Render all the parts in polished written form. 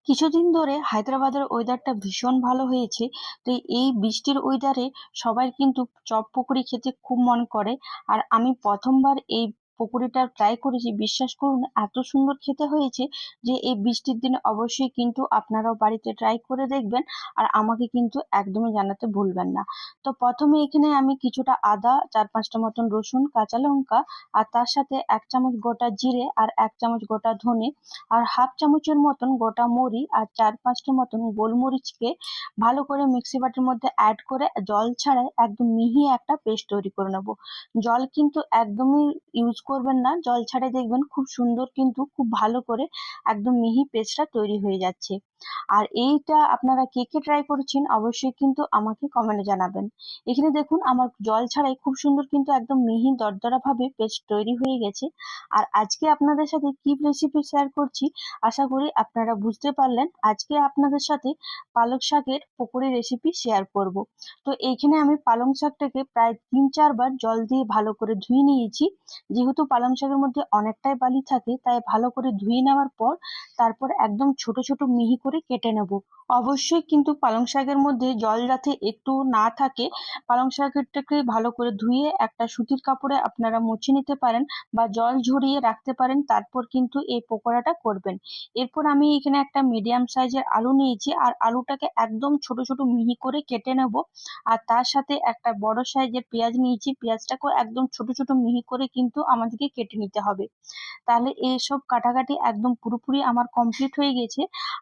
কিছুদিন ধরে হায়দ্রাবাদের ওয়েদারটা ভীষণ ভালো হয়েছে। তো এই বৃষ্টির ওয়েদারে সবাই কিন্তু চপ পকোড়ি খেতে খুব মন করে। আর আমি প্রথমবার এই পকোড়িটা ট্রাই করেছি, বিশ্বাস করুন এত সুন্দর খেতে হয়েছে যে এই বৃষ্টির দিনে অবশ্যই কিন্তু আপনারাও বাড়িতে ট্রাই করে দেখবেন। আর আমাকে কিন্তু একদমই জানাতে ভুলবেন না। তো প্রথমে এখানে আমি কিছুটা আদা, 4-5টা মতন রসুন, কাঁচা লঙ্কা, আর তার সাথে 1 চামচ গোটা জিরে আর 1 চামচ গোটা ধনে আর হাফ চামচের মতন গোটা মরি আর 4-5টা মতন গোলমরিচকে ভালো করে মিক্সি বাটির মধ্যে অ্যাড করে জল ছাড়াই একদম মিহি একটা পেস্ট তৈরি করে নেব। জল কিন্তু একদমই ইউজ করবেন না, জল ছাড়াই দেখবেন খুব সুন্দর কিন্তু খুব ভালো করে একদম মিহি পেস্টটা তৈরি হয়ে যাচ্ছে। আর এইটা আপনারা কে কে ট্রাই করেছেন অবশ্যই কিন্তু আমাকে কমেন্টে জানাবেন। এখানে দেখুন আমার জল ছাড়াই খুব সুন্দর কিন্তু একদম মিহি দরদরা ভাবে পেস্ট তৈরি হয়ে গেছে। আর আজকে আপনাদের সাথে কি রেসিপি শেয়ার করছি আশা করি আপনারা বুঝতে পারলেন। আজকে আপনাদের সাথে পালং শাকের পকোড়ি রেসিপি শেয়ার করব। তো এইখানে আমি পালং শাকটাকে প্রায় 3-4 বার জল দিয়ে ভালো করে ধুয়ে নিয়েছি। যেহেতু পালং শাকের মধ্যে অনেকটাই বালি থাকে তাই ভালো করে ধুয়ে নেওয়ার পর তারপর একদম ছোট ছোট মিহি করে কেটে নেব। অবশ্যই কিন্তু পালং শাকের মধ্যে জল যাতে একটু না থাকে, পালং শাকটাকে ভালো করে ধুয়ে একটা সুতির কাপড়ে আপনারা মুছে নিতে পারেন বা জল ঝরিয়ে রাখতে পারেন, তারপর কিন্তু এই পকোড়াটা করবেন। এরপর আমি এখানে একটা মিডিয়াম সাইজের আলু নিয়েছি আর আলুটাকে একদম ছোট ছোট মিহি করে কেটে নেব। আর তার সাথে একটা বড় সাইজের পেঁয়াজ নিয়েছি, পেঁয়াজটাকেও একদম ছোট ছোট মিহি করে কিন্তু আমাদেরকে কেটে নিতে হবে। তাহলে এইসব কাটাকাটি একদম পুরোপুরি আমার কমপ্লিট হয়ে গেছে।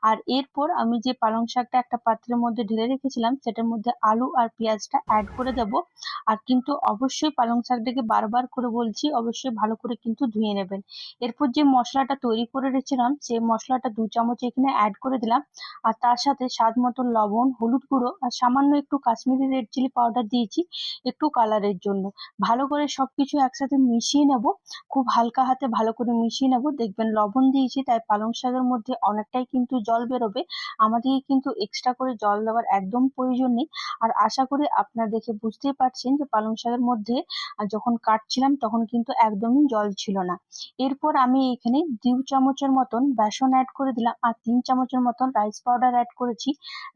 আর এরপর আমি যে পালং শাকটা একটা পাত্রের মধ্যে ঢেলে রেখেছিলাম সেটার মধ্যে আলু আর পেঁয়াজটা অ্যাড করে দেব। আর কিন্তু অবশ্যই পালং শাকটাকে বারবার করে বলছি অবশ্যই ভালো করে কিন্তু ধুয়ে নেবেন। এরপর যে মশলাটা তৈরি করে রেখেছিলাম সেই মশলাটা 2 চামচ এখানে অ্যাড করে দিলাম। আর তার সাথে স্বাদ মতো লবণ, হলুদ গুঁড়ো আর সামান্য একটু কাশ্মীরি রেড চিলি পাউডার দিয়েছি একটু কালারের জন্য। ভালো করে সবকিছু একসাথে মিশিয়ে নেব, খুব হালকা হাতে ভালো করে মিশিয়ে নেব। দেখবেন লবণ দিয়েছি তাই পালং শাকের মধ্যে অনেকটাই কিন্তু জল বেরোবে, আমাদেরকে কিন্তু এক্সট্রা করে জল দেওয়ার একদম প্রয়োজন নেই। আর আশা করি আপনারা দেখে বুঝতেই পারছেন যে পালং শাকের মধ্যে যখন কাটছিলাম তখন কিন্তু একদমই জল ছিল না। এরপর আমি এখানে 2 চামচের মতন বেসন অ্যাড করে দিলাম আর 3 চামচের মতন রাইস পাউডার অ্যাড করেছি।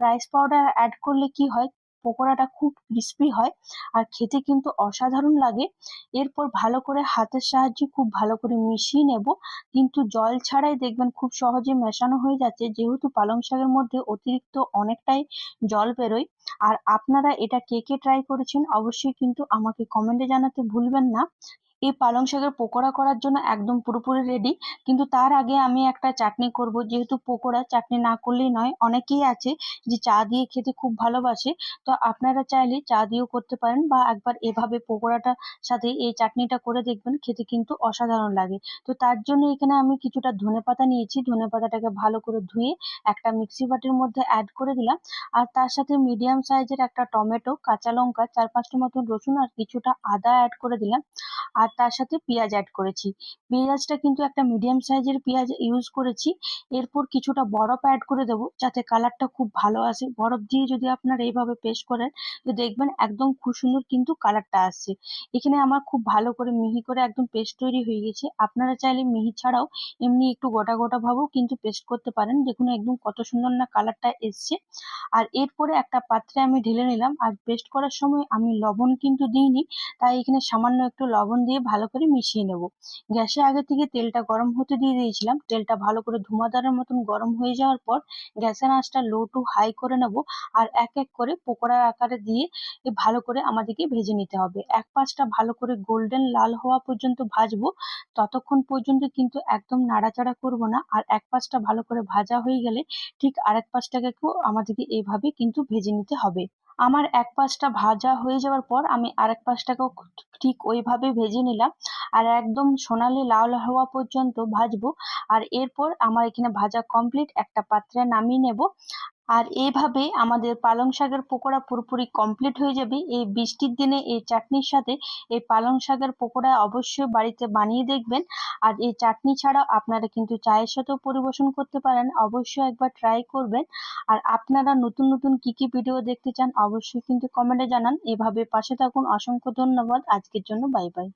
রাইস পাউডার অ্যাড করলে কি হয়, পকোড়াটা খুব ক্রিস্পি হয় আর খেতে কিন্তু অসাধারণ লাগে। এরপর ভালো করে হাতের সাহায্যে খুব ভালো করে মিশিয়ে নেব, কিন্তু জল ছাড়াই দেখবেন খুব সহজে মেশানো হয়ে যাচ্ছে যেহেতু পালং শাকের মধ্যে অতিরিক্ত অনেকটাই জল বেরোয়। আর আপনারা এটা কে কে ট্রাই করেছেন অবশ্যই কিন্তু আমাকে কমেন্টে জানাতে ভুলবেন না। এই পালং শাকের পকোড়া করার জন্য একদম পুরোপুরি রেডি, কিন্তু তার আগে আমি একটা চাটনি করব। যেহেতু পকোড়া চাটনি না করলেই নয়, অনেকেই আছে যে চা দিয়ে খেতে খুব ভালোবাসে। তো আপনারা চাইলে চা দিয়েও করতে পারেন বা একবার এভাবে পকোড়াটার সাথে এই চাটনিটা করে দেখবেন, খেতে কিন্তু অসাধারণ লাগে। তো তার জন্য এখানে আমি কিছুটা ধনেপাতা নিয়েছি, ধনেপাতাটাকে ভালো করে ধুয়ে একটা মিক্সি বাটির মধ্যে অ্যাড করে দিলাম। আর তার সাথে মিডিয়াম সাইজের একটা টমেটো, কাঁচা লঙ্কা, 4-5টা মতন রসুন আর কিছুটা আদা অ্যাড করে দিলাম। আর তার সাথে পেঁয়াজ অ্যাড করেছি। পেঁয়াজটা কিন্তু একটা মিডিয়াম সাইজের পেঁয়াজ ইউজ করেছি। এরপর কিছুটা বরফ অ্যাড করে দেবো যাতে কালারটা খুব ভালো আসে। বরফ দিয়ে যদি আপনারা এইভাবে পেস্ট করেন তো দেখবেন একদম খুব সুন্দর কিন্তু কালারটা আসছে। এখানে আমার খুব ভালো করে মিহি করে একদম পেস্ট তৈরি হয়ে গেছে। আপনারা চাইলে মিহি ছাড়াও এমনি একটু গোটা গোটা ভাবেও কিন্তু পেস্ট করতে পারেন। দেখুন একদম কত সুন্দর না কালারটা এসছে। আর এরপরে একটা পাত্রে আমি ঢেলে নিলাম। আর পেস্ট করার সময় আমি লবণ কিন্তু দিইনি, তাই এখানে সামান্য একটু লবণ দিয়ে ভালো করে মিশিয়ে নেব। গ্যাসে আগে থেকে তেলটা গরম হতে দিয়ে দিয়েছিলাম। তেলটা ভালো করে ধোঁয়াদারের মতন গরম হয়ে যাওয়ার পর গ্যাসের আঁচটা লো টু হাই করে নেব। আর এক এক করে পকোড়ার আকারে দিয়ে ভালো করে আমাদেরকে ভেজে নিতে হবে। এক পাশটা ভালো করে গোল্ডেন লাল হওয়া পর্যন্ত ভাজবো, ততক্ষণ পর্যন্ত কিন্তু একদম নাড়াচাড়া করব না। আর এক পাশটা ভালো করে ভাজা হয়ে গেলে ঠিক আরেক পাশটাকেও আমাদেরকে এইভাবে কিন্তু ভেজে নিতে হবে। আমার এক পাশটা ভাজা হয়ে যাওয়ার পর আমি আরেক পাশটাকেও ঠিক ওইভাবে ভেজে নিলাম। আর একদম সোনালি লাল হওয়া পর্যন্ত ভাজবো। আর এরপর আমার এখানে ভাজা কমপ্লিট, একটা পাত্রে নামিয়ে নেব। আর এইভাবে আমাদের পালং শাকের পকোড়া পুরোপুরি কমপ্লিট হয়ে যাবে। এই বৃষ্টির দিনে এই চাটনির সাথে এই পালং শাকের পকোড়া অবশ্যই বাড়িতে বানিয়ে দেখবেন। আর এই চাটনি ছাড়াও আপনারা কিন্তু চায়ের সাথেও পরিবেশন করতে পারেন, অবশ্যই একবার ট্রাই করবেন। আর আপনারা নতুন নতুন কি কি ভিডিও দেখতে চান অবশ্যই কিন্তু কমেন্টে জানান। এভাবে পাশে থাকুন। অসংখ্য ধন্যবাদ। আজকের জন্য বাই বাই।